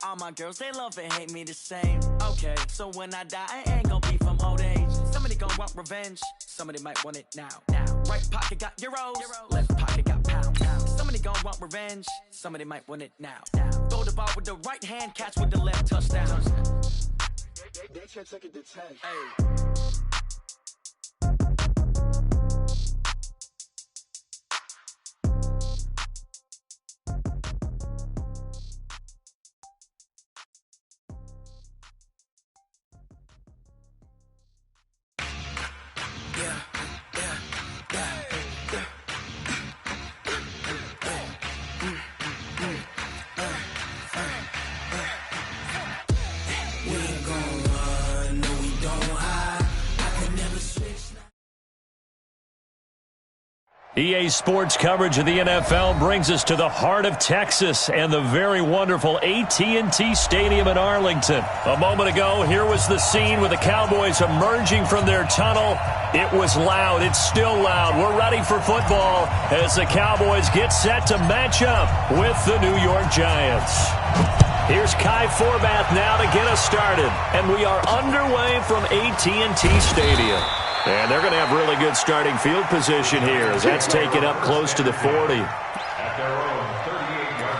All my girls, they love and hate me the same. Okay, so when I die, I ain't gonna be from old age. Somebody gonna want revenge, somebody might want it now. Right pocket got euros, left pocket got pounds. Somebody gonna want revenge, somebody might want it now. Throw the ball with the right hand, catch with the left, touchdown. They can't take it to 10. Hey. EA Sports coverage of the NFL brings us to the heart of Texas and the very wonderful AT&T Stadium in Arlington. A moment ago, here was the scene with the Cowboys emerging from their tunnel. It was loud. It's still loud. We're ready for football as the Cowboys get set to match up with the New York Giants. Here's Kai Forbath now to get us started. And we are underway from AT&T Stadium. And they're going to have really good starting field position here as that's taken up close to the 40. At their own 38-yard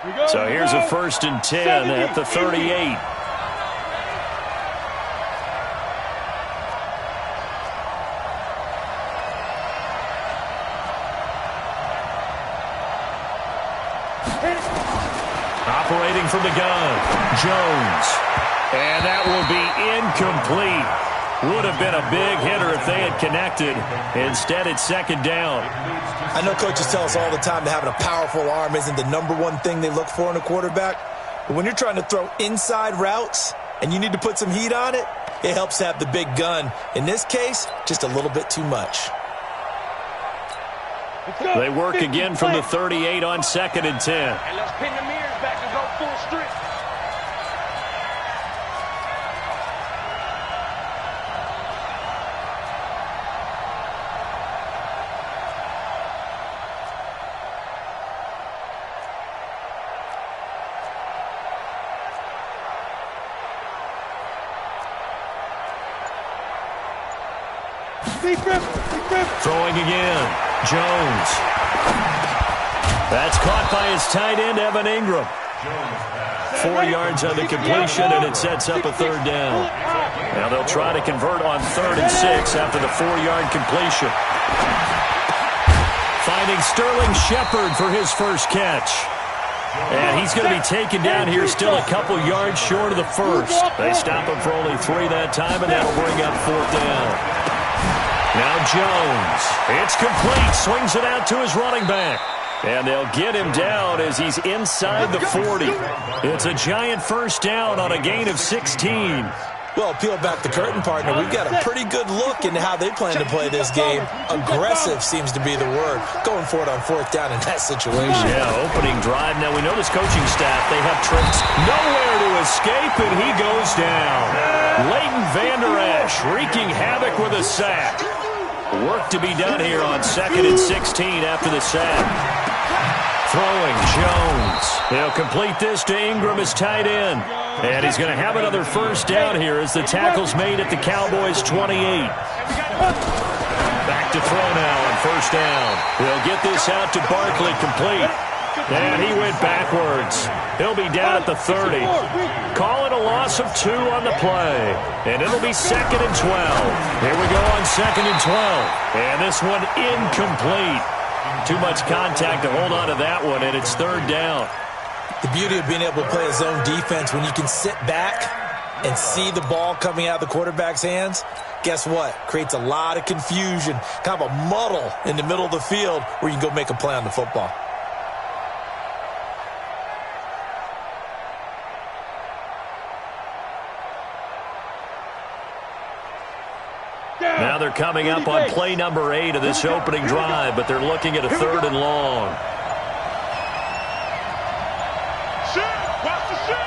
line. So here's a 1st and 10 at the 38. Operating from the gun, Jones. And that will be incomplete. Would have been a big hitter if they had connected. Instead, it's 2nd down. I know coaches tell us all the time that having a powerful arm isn't the #1 thing they look for in a quarterback. But when you're trying to throw inside routes and you need to put some heat on it, it helps to have the big gun. In this case, just a little bit too much. They work again from the 38 on 2nd and 10. And let's pin the mirrors back and go full strip. Throwing again. Jones. That's caught by his tight end, Evan Ingram. 4 yards on the completion, and it sets up a 3rd down. Now they'll try to convert on 3rd and 6 after the 4-yard completion. Finding Sterling Shepard for his first catch. And he's going to be taken down here still a couple yards short of the first. They stop him for only 3 that time, and that'll bring up 4th down. Now Jones. It's complete. Swings it out to his running back. And they'll get him down as he's inside the 40. It's a giant 1st down on a gain of 16. Well, peel back the curtain, partner. We've got a pretty good look into how they plan to play this game. Aggressive seems to be the word. Going for it on 4th down in that situation. Yeah, opening drive. Now, we know this coaching staff, they have tricks. Nowhere to escape, and he goes down. Leighton Vander Esch wreaking havoc with a sack. Work to be done here on 2nd and 16 after the sack. Throwing, Jones. He'll complete this to Ingram as tight end. And he's going to have another 1st down here as the tackle's made at the Cowboys' 28. Back to throw now on 1st down. He'll get this out to Barkley, complete. And he went backwards. He'll be down at the 30. Call it a loss of 2 on the play. And it'll be 2nd and 12. Here we go on 2nd and 12. And this one incomplete. Too much contact to hold on to that one, and it's 3rd down. The beauty of being able to play a zone defense when you can sit back and see the ball coming out of the quarterback's hands, guess what? Creates a lot of confusion, kind of a muddle in the middle of the field where you can go make a play on the football. Now they're coming up on play number 8 of this opening drive, but they're looking at a 3rd and long. Watch the shot.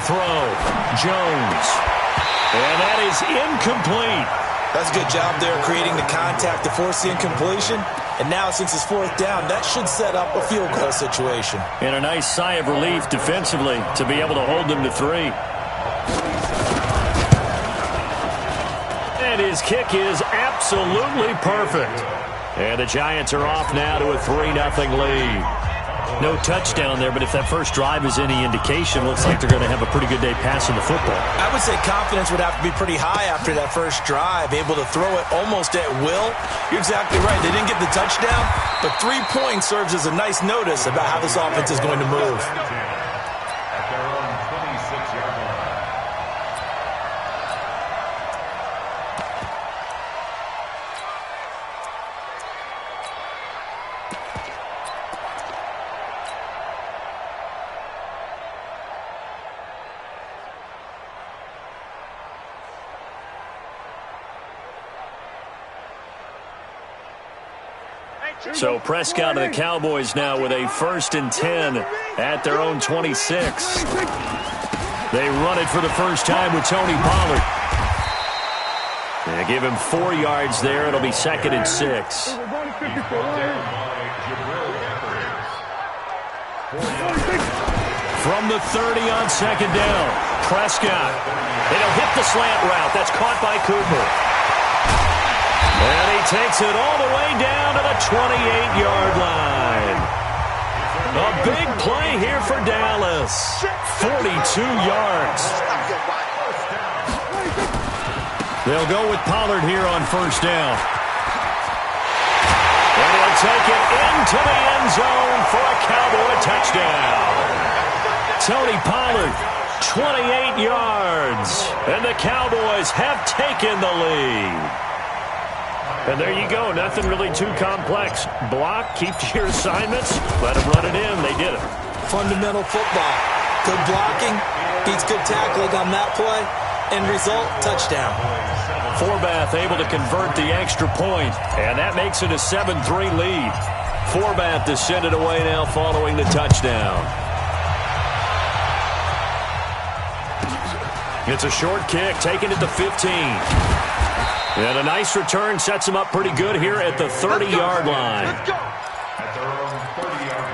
throw. Jones. And that is incomplete. That's a good job there creating the contact to force the incompletion. And now since it's fourth down, that should set up a field goal situation. And a nice sigh of relief defensively to be able to hold them to 3. And his kick is absolutely perfect. And the Giants are off now to a 3-0 lead. No touchdown there, but if that first drive is any indication, looks like they're going to have a pretty good day passing the football. I would say confidence would have to be pretty high after that first drive, able to throw it almost at will. You're exactly right. They didn't get the touchdown, but 3 points serves as a nice notice about how this offense is going to move. At their own 26-yard line. So Prescott and the Cowboys now with a 1st and 10 at their own 26. They run it for the first time with Tony Pollard. They give him 4 yards there. It'll be 2nd and 6. From the 30 on 2nd down, Prescott. It'll hit the slant route. That's caught by Cooper. And he takes it all the way down to the 28-yard line. A big play here for Dallas. 42 yards. They'll go with Pollard here on 1st down. And he'll take it into the end zone for a Cowboy touchdown. Tony Pollard, 28 yards. And the Cowboys have taken the lead. And there you go. Nothing really too complex. Block, keep to your assignments, let them run it in. They did it. Fundamental football. Good blocking, beats good tackling on that play. End result, touchdown. Forbath able to convert the extra point, and that makes it a 7-3 lead. Forbath to send it away now following the touchdown. It's a short kick, taken at the 15. And a nice return sets him up pretty good here at the 30-yard line. At their own 30-yard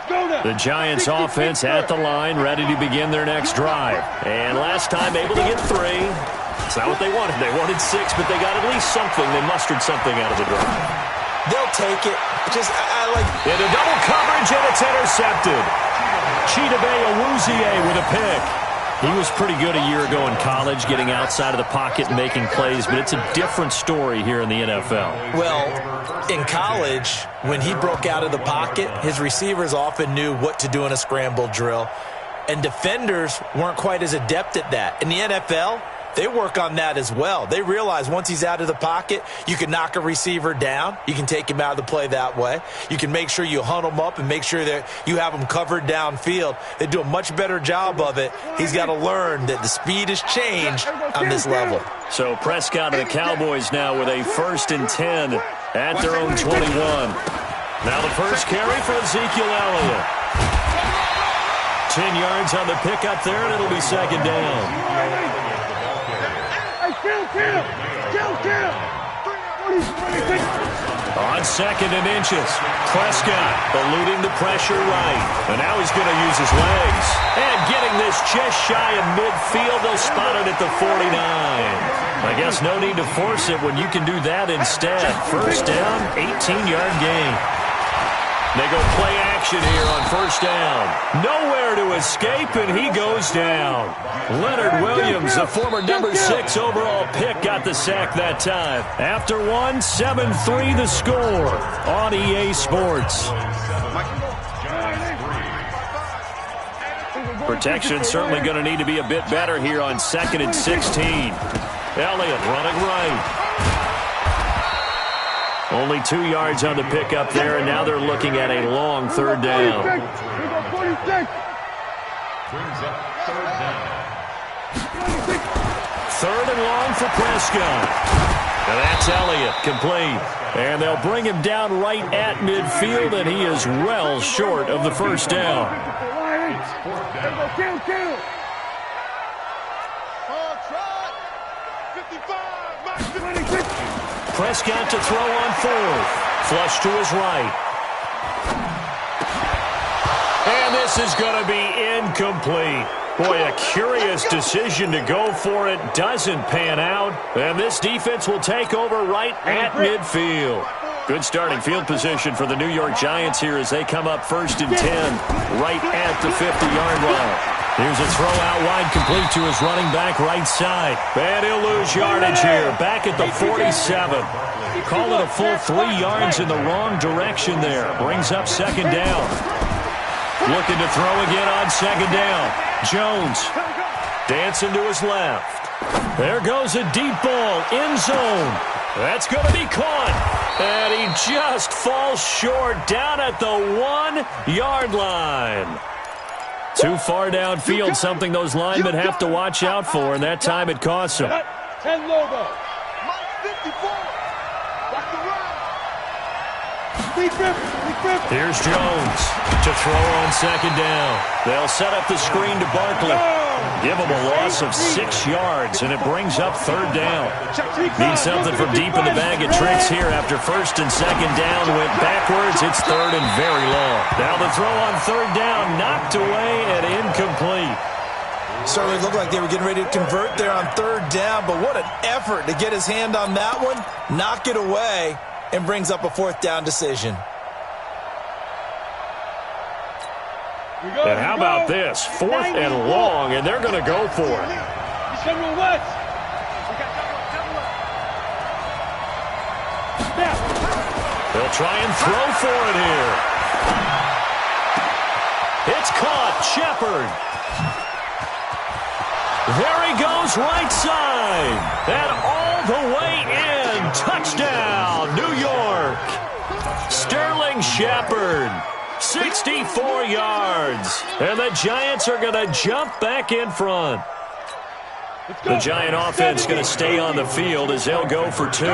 line. The Giants offense at the line, ready to begin their next drive. And last time able to get 3. It's not what they wanted. They wanted 6, but they got at least something. They mustered something out of the drive. They'll take it. I like... Into double coverage, and it's intercepted. Chidobe Awuzie with a pick. He was pretty good a year ago in college, getting outside of the pocket and making plays, but it's a different story here in the NFL. Well, in college, when he broke out of the pocket, his receivers often knew what to do in a scramble drill, and defenders weren't quite as adept at that. In the NFL, they work on that as well. They realize once he's out of the pocket, you can knock a receiver down. You can take him out of the play that way. You can make sure you hunt him up and make sure that you have him covered downfield. They do a much better job of it. He's got to learn that the speed has changed on this level. So Prescott and the Cowboys now with a 1st and 10 at their own 21. Now the first carry for Ezekiel Elliott. 10 yards on the pickup there, and it'll be 2nd down. On 2nd and inches, Prescott eluding the pressure right. And now he's going to use his legs. And getting this just shy of midfield, they'll spot it at the 49. I guess no need to force it when you can do that instead. 1st down, 18-yard gain. They go play action here on 1st down. Nowhere to escape, and he goes down. Leonard Williams, the former number 6 overall pick, got the sack that time. After 7-3 the score on EA Sports. Protection certainly going to need to be a bit better here on 2nd and 16. Elliott running right. Only 2 yards on the pickup there, and now they're looking at a long 3rd down. Brings up 3rd down. 3rd and long for Prescott. And that's Elliott, complete. And they'll bring him down right at midfield, and he is well short of the first down. Prescott to throw on fourth. Flush to his right. And this is going to be incomplete. Boy, a curious decision to go for it. Doesn't pan out. And this defense will take over right at midfield. Good starting field position for the New York Giants here as they come up 1st and 10 right at the 50-yard line. Here's a throw out wide, complete to his running back right side. And he'll lose yardage here, back at the 47. Call it a full 3 yards in the wrong direction there. Brings up 2nd down. Looking to throw again on 2nd down. Jones dancing to his left. There goes a deep ball, end zone. That's going to be caught. And he just falls short down at the 1-yard line. Too far downfield, something those linemen have to watch out for, and that time it costs them. 10 logo. 54. Here's Jones to throw on 2nd down. They'll set up the screen to Barkley. Give him a loss of 6 yards, and it brings up 3rd down. Need something from deep in the bag of tricks here after 1st and 2nd down went backwards. It's 3rd and very long. Now the throw on 3rd down, knocked away and incomplete. Certainly looked like they were getting ready to convert there on 3rd down, but what an effort to get his hand on that one, knock it away, and brings up a 4th down decision. And how about this? 4th and long, and they're going to go for it. They'll try and throw for it here. It's caught. Shepard. There he goes, right side. And all the way in. Touchdown, New York. Sterling Shepard. 64 yards. And the Giants are going to jump back in front. The Giant offense going to stay on the field as they'll go for 2.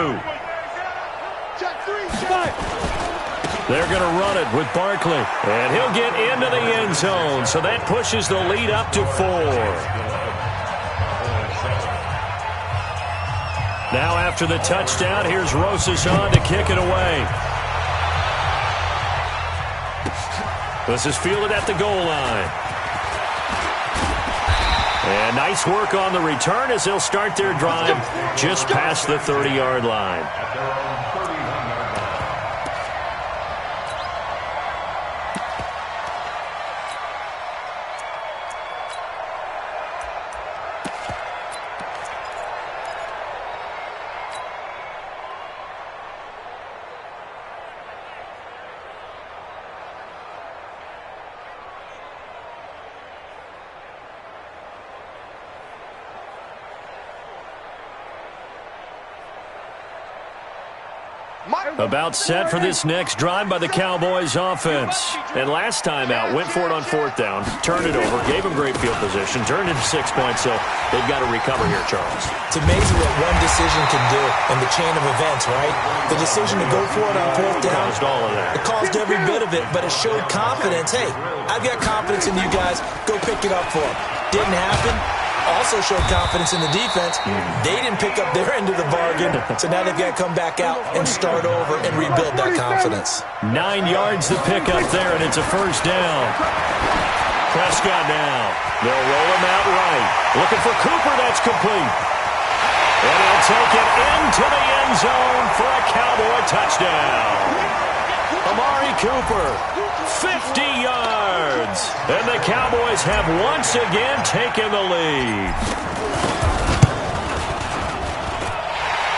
They're going to run it with Barkley. And he'll get into the end zone. So that pushes the lead up to 4. Now after the touchdown, here's Rosas on to kick it away. This is fielded at the goal line. And nice work on the return as they'll start their drive just past the 30-yard line. About set for this next drive by the Cowboys offense. And last time out, went for it on 4th down, turned it over, gave them great field position, turned it to 6 points, so they've got to recover here, Charles. It's amazing what one decision can do in the chain of events, right? The decision to go for it on 4th down. Caused all of that. It caused every bit of it, but it showed confidence. Hey, I've got confidence in you guys. Go pick it up for them. Didn't happen. Also showed confidence in the defense. They didn't pick up their end of the bargain, so now they've got to come back out and start over and rebuild that confidence. 9 yards to pick up there, and it's a 1st down. Prescott now. They'll roll him out right. Looking for Cooper. That's complete. And he'll take it into the end zone for a Cowboy touchdown. Amari Cooper, 50 yards. And the Cowboys have once again taken the lead.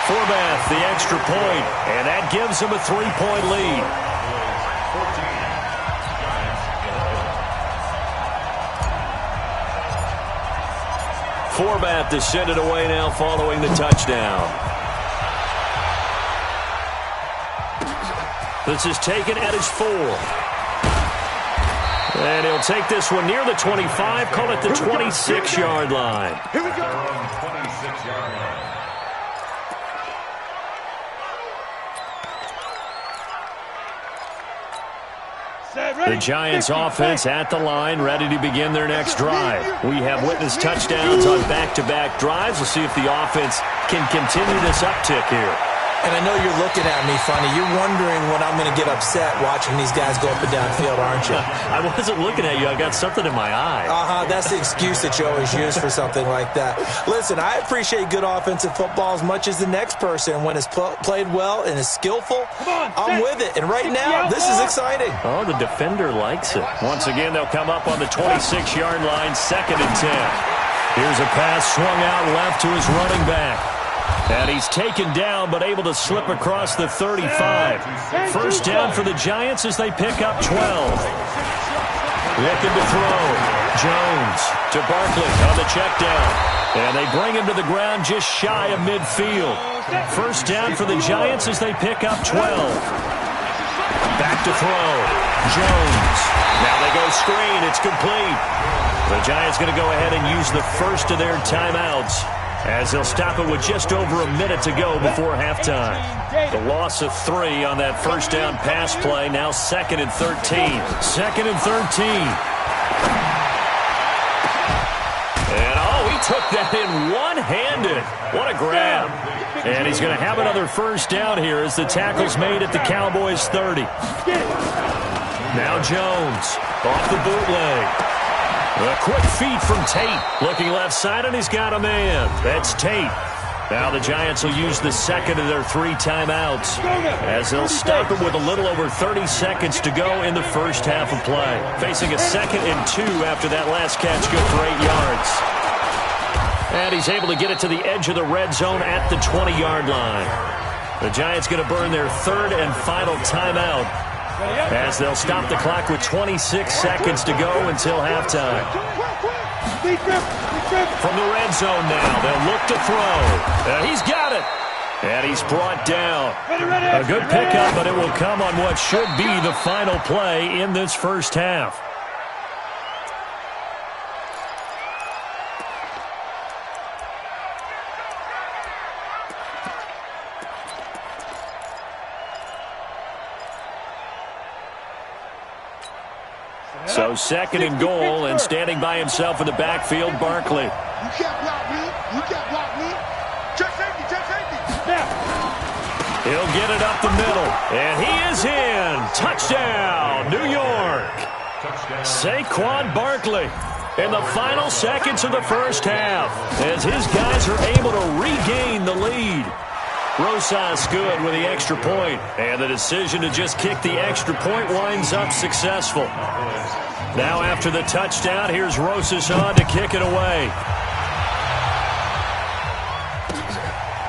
Forbath, the extra point, and that gives them a 3-point lead. Forbath to send it away now following the touchdown. This is taken at his 4. And he'll take this one near the 25, call it the 26-yard line. Here we go. 26-yard line. The Giants offense at the line, ready to begin their next drive. We have witnessed touchdowns on back-to-back drives. We'll see if the offense can continue this uptick here. And I know you're looking at me funny. You're wondering when I'm going to get upset watching these guys go up and down field, aren't you? I wasn't looking at you. I got something in my eye. That's the excuse that you always use for something like that. Listen, I appreciate good offensive football as much as the next person. When it's played well and is skillful, I'm with it. And right now, this is exciting. Oh, the defender likes it. Once again, they'll come up on the 26-yard line, 2nd and 10. Here's a pass swung out left to his running back. And he's taken down, but able to slip across the 35. First down for the Giants as they pick up 12. Looking to throw. Jones to Barkley on the check down. And they bring him to the ground just shy of midfield. First down for the Giants as they pick up 12. Back to throw. Jones. Now they go screen. It's complete. The Giants going to go ahead and use the first of their timeouts, as they'll stop it with just over a minute to go before halftime. The loss of 3 on that first down pass play. Now 2nd and 13. 2nd and 13. And he took that in one-handed. What a grab. And he's going to have another first down here as the tackle's made at the Cowboys' 30. Now Jones off the bootleg. A quick feed from Tate. Looking left side, and he's got a man. That's Tate. Now the Giants will use the second of their 3 timeouts, as they'll stop it with a little over 30 seconds to go in the first half of play. Facing a 2nd and 2 after that last catch, good for 8 yards. And he's able to get it to the edge of the red zone at the 20-yard line. The Giants going to burn their 3rd and final timeout, as they'll stop the clock with 26 seconds to go until halftime. From the red zone now, they'll look to throw. He's got it. And he's brought down. A good pickup, but it will come on what should be the final play in this first half. So 2nd and goal, and standing by himself in the backfield, Barkley. You can't block me. You can't block me. Check safety, check safety. He'll get it up the middle, and he is in. Touchdown, New York. Saquon Barkley in the final seconds of the first half, as his guys are able to regain the lead. Rosas good with the extra point, and the decision to just kick the extra point winds up successful. Now after the touchdown, here's Rosas on to kick it away.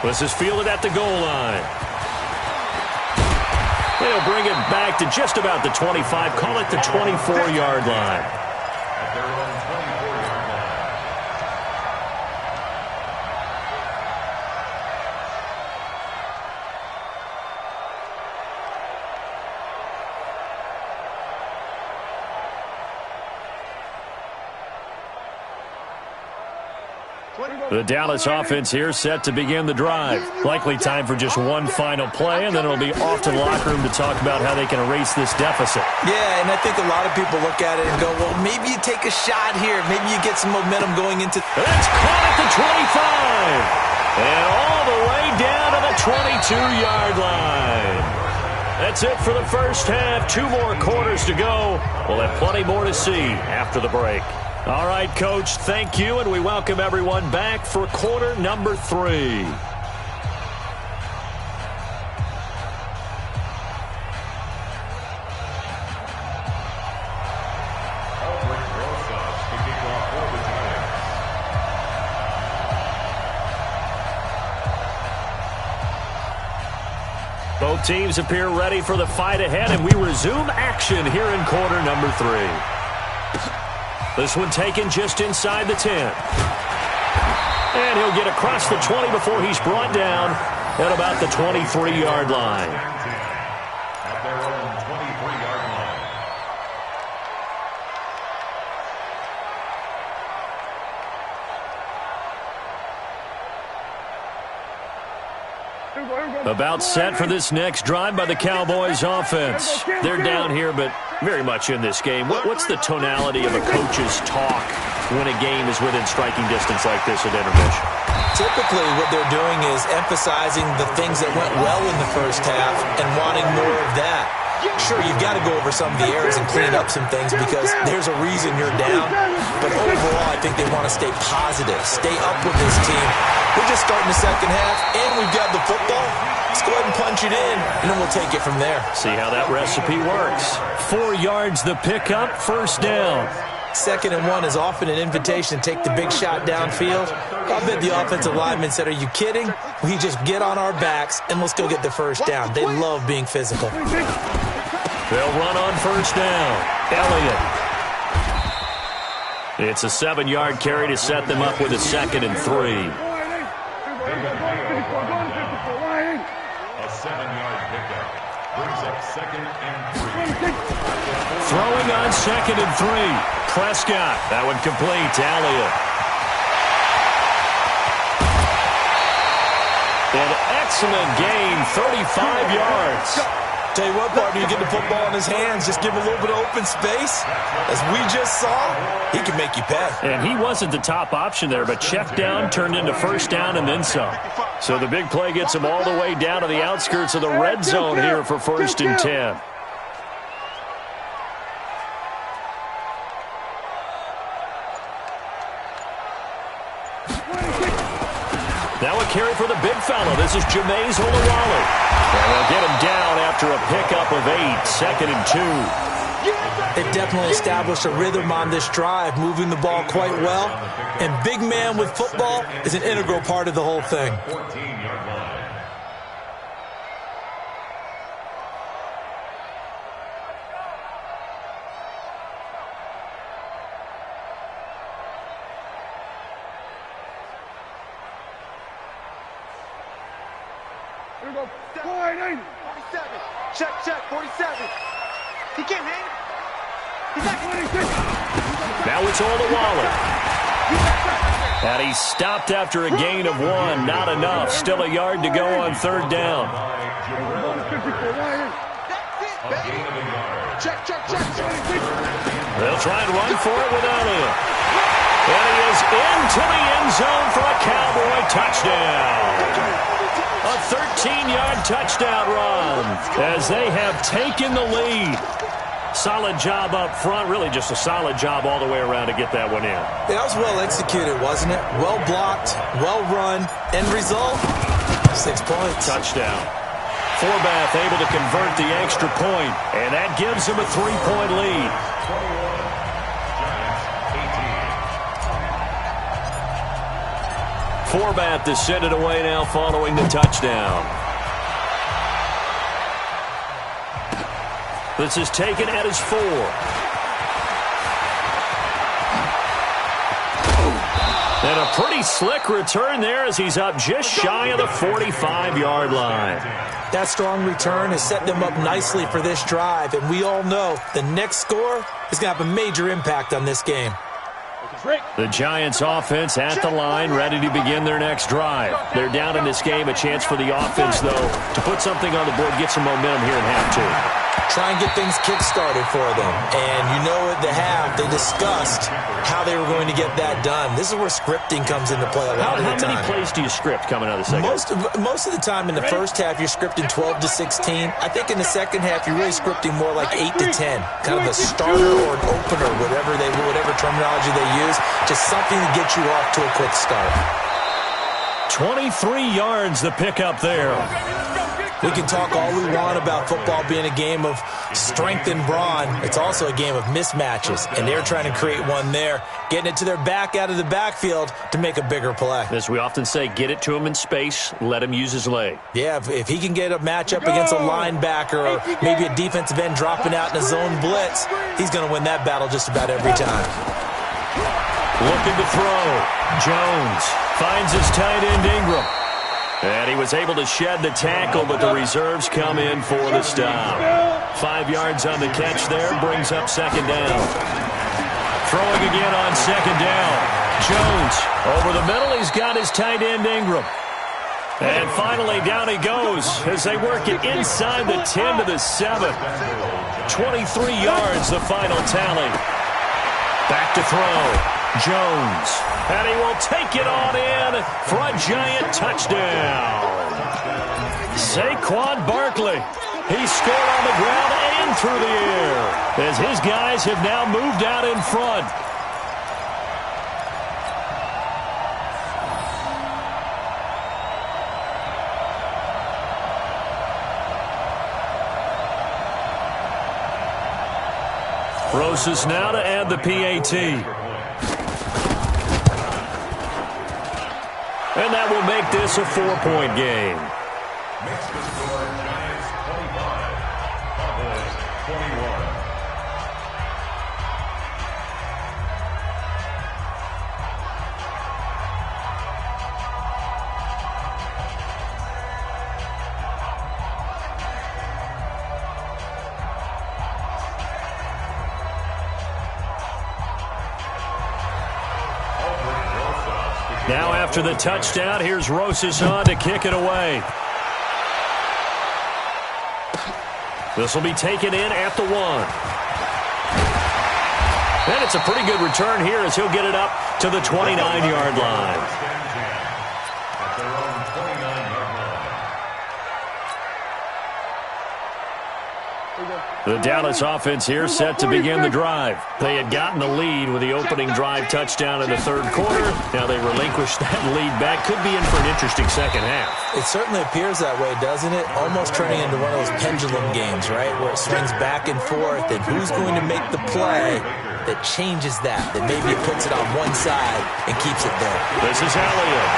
This is fielded at the goal line. They'll bring it back to just about the 25, call it the 24-yard line. At their own 24-yard line. The Dallas offense here set to begin the drive. Likely time for just one final play, and then it'll be off to the locker room to talk about how they can erase this deficit. Yeah, and I think a lot of people look at it and go, well, maybe you take a shot here. Maybe you get some momentum going into... That's caught at the 25. And all the way down to the 22-yard line. That's it for the first half. 2 more quarters to go. We'll have plenty more to see after the break. All right, Coach, thank you, and we welcome everyone back for quarter number 3. Both teams appear ready for the fight ahead, and we resume action here in quarter number 3. This one taken just inside the 10. And he'll get across the 20 before he's brought down at about the 23-yard line. At their own 23-yard line. About set for this next drive by the Cowboys offense. They're down here, but very much in this game. What's the tonality of a coach's talk when a game is within striking distance like this at intermission? Typically, what they're doing is emphasizing the things that went well in the first half and wanting more of that. Sure, you've got to go over some of the errors and clean up some things because there's a reason you're down. But overall, I think they want to stay positive, stay up with this team. We're just starting the second half, and we've got the football. Let's go ahead and punch it in, and then we'll take it from there. See how that recipe works. 4 yards the pickup, first down. 2nd and 1 is often an invitation to take the big shot downfield. I bet the offensive linemen said, are you kidding? We just get on our backs, and let's go get the first down. They love being physical. They'll run on first down. Elliott. It's a 7-yard carry to set them up with a 2nd and 3. A 7-yard pickup brings up 2nd and 3. Throwing on 2nd and 3. Prescott. That one complete to Elliott. An excellent gain, 35 yards. Tell you what, partner, you get the football in his hands, just give him a little bit of open space. As we just saw, he can make you pay. And he wasn't the top option there, but check down turned into first down and then some. So the big play gets him all the way down to the outskirts of the red zone here for 1st and 10. Now a carry for the big fella. This is Jameis Olawale. And they'll get him down after a pickup of 8, 2nd and 2. They've definitely established a rhythm on this drive, moving the ball quite well. And big man with football is an integral part of the whole thing. 14-yard line. Here we go. 47. Check, 47. He can't hang. He's not 26. Now it's Olawale. And he stopped after a gain of 1. Not enough. Still a yard to go on 3rd down. Check. They'll try and run for it without him. And he is into the end zone for a Cowboy touchdown. A 13-yard touchdown run as they have taken the lead. Solid job up front. Really just a solid job all the way around to get that one in. Yeah, that was well executed, wasn't it? Well blocked, well run. End result, 6 points. Touchdown. Forbath able to convert the extra point, and that gives him a 3-point lead. 21, Giants 18. Forbath is sent it away now following the touchdown. This is taken at his 4. And a pretty slick return there as he's up just shy of the 45-yard line. That strong return has set them up nicely for this drive, and we all know the next score is going to have a major impact on this game. The Giants offense at the line, ready to begin their next drive. They're down in this game. A chance for the offense, though, to put something on the board, get some momentum here in half 2. Try and get things kick-started for them. And you know at the half, they discussed how they were going to get that done. This is where scripting comes into play a lot of the time. How many plays do you script coming out of the second half? Most of the time in the first half, you're scripting 12 to 16. I think in the second half, you're really scripting more like 8 to 10. Kind of a starter or an opener, whatever terminology they use. Just something to get you off to a quick start. 23 yards the pickup there. We can talk all we want about football being a game of strength and brawn. It's also a game of mismatches, and they're trying to create one there, getting it to their back out of the backfield to make a bigger play. As we often say, get it to him in space, let him use his leg. Yeah, if he can get a matchup against a linebacker or maybe a defensive end dropping out in a zone blitz, he's going to win that battle just about every time. Looking to throw. Jones finds his tight end Ingram. And he was able to shed the tackle, but the reserves come in for the stop. 5 yards on the catch there, brings up second down. Throwing again on second down. Jones over the middle, he's got his tight end Ingram. And finally, down he goes as they work it inside the 10 to the 7. 23 yards, the final tally. Back to throw. Jones. And he will take it on in for a giant touchdown. Saquon Barkley. He scored on the ground and through the air as his guys have now moved out in front. Rosas now to add the PAT. And that will make this a 4-point game. Makes the score Giants 25, Cowboys 21. Now after the touchdown, here's Rosas on to kick it away. This will be taken in at the 1. And it's a pretty good return here as he'll get it up to the 29-yard line. At their own 29-yard line. The Dallas offense here set to begin the drive. They had gotten the lead with the opening drive touchdown in the third quarter. Now they relinquished that lead back. Could be in for an interesting second half. It certainly appears that way, doesn't it? Almost turning into one of those pendulum games, right? Where it swings back and forth, and who's going to make the play that changes that maybe it puts it on one side and keeps it there. This is Elliott.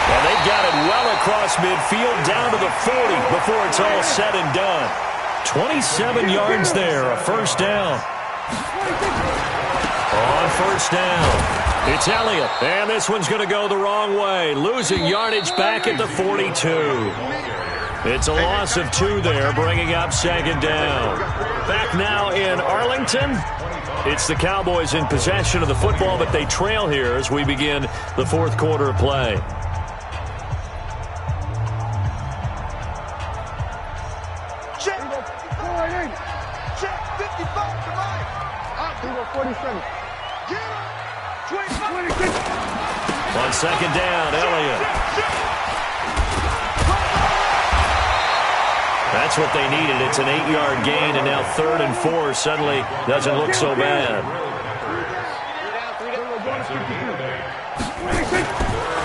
And they've got it well across midfield down to the 40 before it's all said and done. 27 yards there, a first down. On first down, it's Elliott. And this one's going to go the wrong way, losing yardage back at the 42. It's a loss of 2 there, bringing up second down. Back now in Arlington. It's the Cowboys in possession of the football, but they trail here as we begin the fourth quarter of play. On second down, Elliott. That's what they needed. It's an 8-yard gain, and now 3rd and 4 suddenly doesn't look so bad.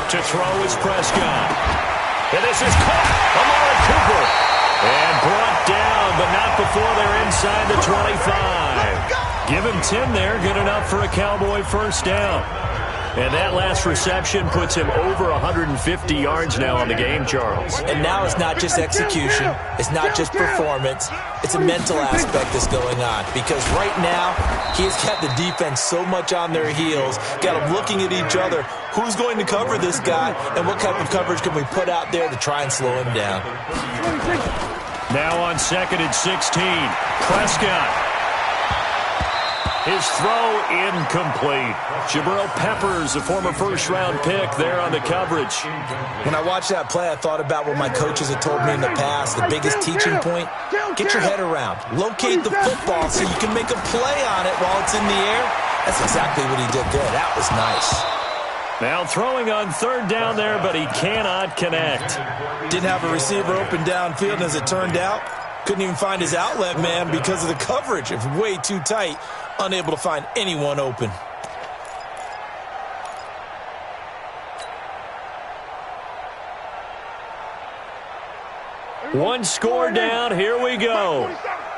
To throw is Prescott. And this is caught. Amari Cooper. And brought down, but not before they're inside the 25. Give him 10 there. Good enough for a Cowboy first down. And that last reception puts him over 150 yards now on the game, Charles. And now it's not just execution. It's not just performance. It's a mental aspect that's going on. Because right now, he's got the defense so much on their heels, got them looking at each other. Who's going to cover this guy, and what type of coverage can we put out there to try and slow him down? Now on 2nd and 16, Prescott. His throw incomplete. Jabril Peppers, a former first-round pick, there on the coverage. When I watched that play, I thought about what my coaches had told me in the past. The biggest teaching point, get your head around. Locate the football so you can make a play on it while it's in the air. That's exactly what he did there. That was nice. Now throwing on 3rd down there, but he cannot connect. Didn't have a receiver open downfield, and as it turned out, couldn't even find his outlet man because of the coverage. It was way too tight. Unable to find anyone open. One score down. Here we go.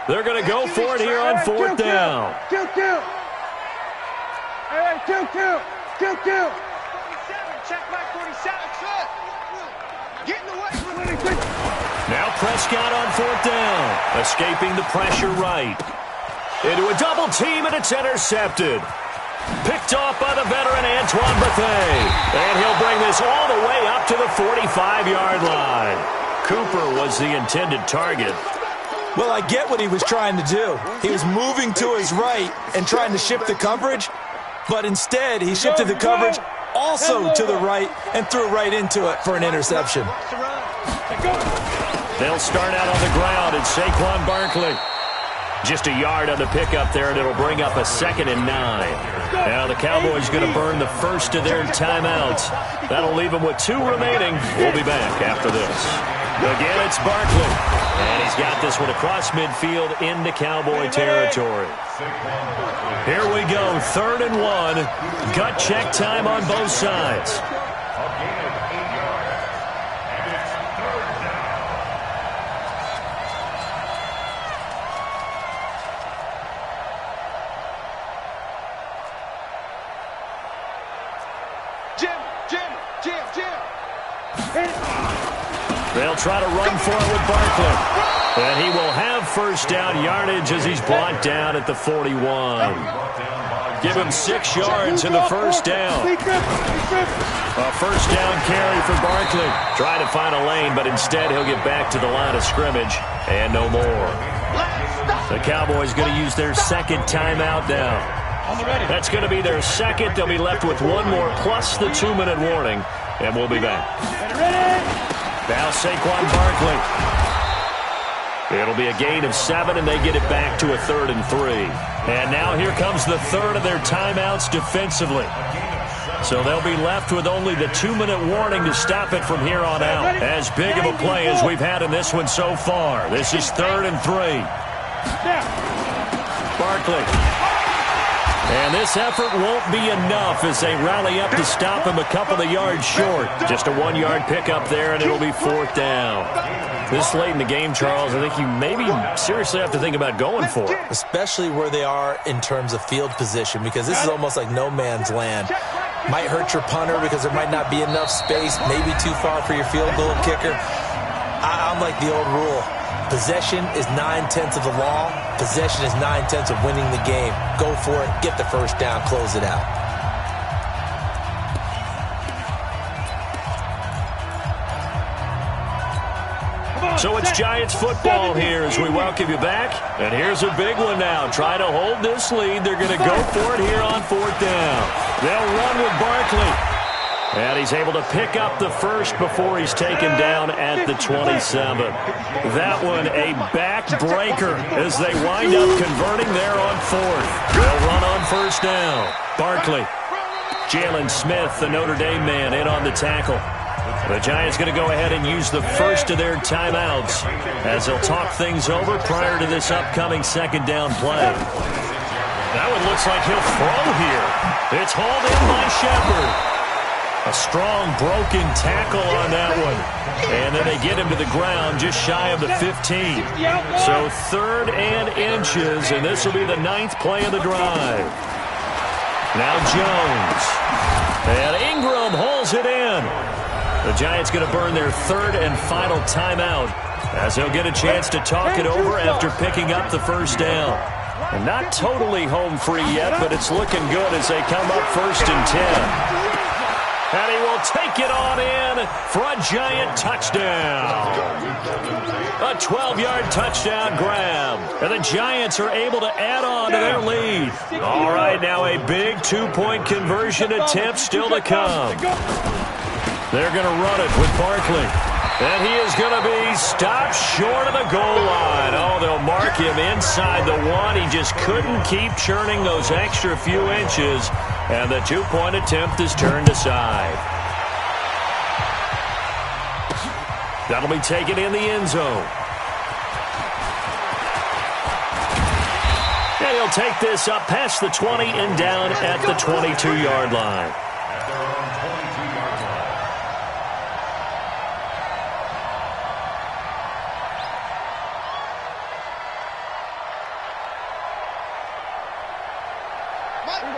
They're going to go for it here on 4th down. 2-2. Hey, 2-2. 2-2. 47. Check back 47. Get in the way. Now Prescott on 4th down. Escaping the pressure right. Into a double team, and it's intercepted. Picked off by the veteran Antoine Bethea. And he'll bring this all the way up to the 45-yard line. Cooper was the intended target. Well, I get what he was trying to do. He was moving to his right and trying to shift the coverage, but instead he shifted the coverage also to the right and threw right into it for an interception. They'll start out on the ground, and Saquon Barkley. Just a yard on the pickup there, and it'll bring up a 2nd and 9. Now the Cowboys going to burn the first of their timeouts. That'll leave them with 2 remaining. We'll be back after this. Again, it's Barkley. And he's got this one across midfield into Cowboy territory. Here we go, 3rd and 1. Gut check time on both sides. They'll try to run for it with Barkley. And he will have first down yardage as he's brought down at the 41. Give him 6 yards in the first down. A first down carry for Barkley. Trying to find a lane, but instead he'll get back to the line of scrimmage and no more. The Cowboys going to use their 2nd timeout now. That's going to be their 2nd. They'll be left with 1 more plus the 2-minute warning, and we'll be back. Now Saquon Barkley. It'll be a gain of 7, and they get it back to a 3rd and 3. And now here comes the 3rd of their timeouts defensively. So they'll be left with only the 2-minute warning to stop it from here on out. As big of a play as we've had in this one so far. This is 3rd and 3. Barkley. And this effort won't be enough as they rally up to stop him a couple of yards short. Just a 1-yard pickup there, and it'll be 4th down. This late in the game, Charles, I think you maybe seriously have to think about going for it. Especially where they are in terms of field position, because this is almost like no man's land. Might hurt your punter because there might not be enough space, maybe too far for your field goal kicker. I'm like the old rule. Possession is 9/10 of the law. Possession is 9/10 of winning the game. Go for it. Get the first down. Close it out. So it's Giants football here as we welcome you back. And here's a big one now. Try to hold this lead. They're going to go for it here on 4th down. They'll run with Barkley. And he's able to pick up the first before he's taken down at the 27. That one a backbreaker as they wind up converting there on 4th. They'll run on first down. Barkley. Jalen Smith, the Notre Dame man, in on the tackle. The Giants going to go ahead and use the first of their timeouts as they'll talk things over prior to this upcoming 2nd down play. That one looks like he'll throw here. It's hauled in by Shepard. A strong broken tackle on that one. And then they get him to the ground just shy of the 15. So 3rd and inches, and this will be the 9th play of the drive. Now Jones. And Ingram hauls it in. The Giants going to burn their 3rd and final timeout as they'll get a chance to talk it over after picking up the first down. And not totally home free yet, but it's looking good as they come up 1st and 10. And he will take it on in for a Giant touchdown. A 12-yard touchdown grab. And the Giants are able to add on to their lead. All right, now a big 2-point conversion attempt still to come. They're going to run it with Barkley. And he is going to be stopped short of the goal line. Oh, they'll mark him inside the 1. He just couldn't keep churning those extra few inches. And the 2-point attempt is turned aside. That'll be taken in the end zone. And he'll take this up past the 20 and down at the 22-yard line.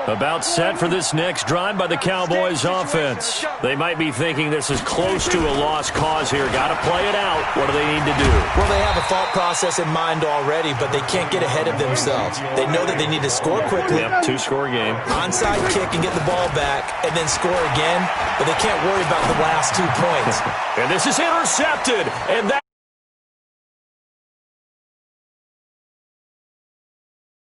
About set for this next drive by the Cowboys offense. They might be thinking this is close to a lost cause here. Got to play it out. What do they need to do? Well, they have a thought process in mind already, but they can't get ahead of themselves. They know that they need to score quickly. Yep, 2-score game. Onside kick and get the ball back and then score again, but they can't worry about the last 2 points. And this is intercepted, and that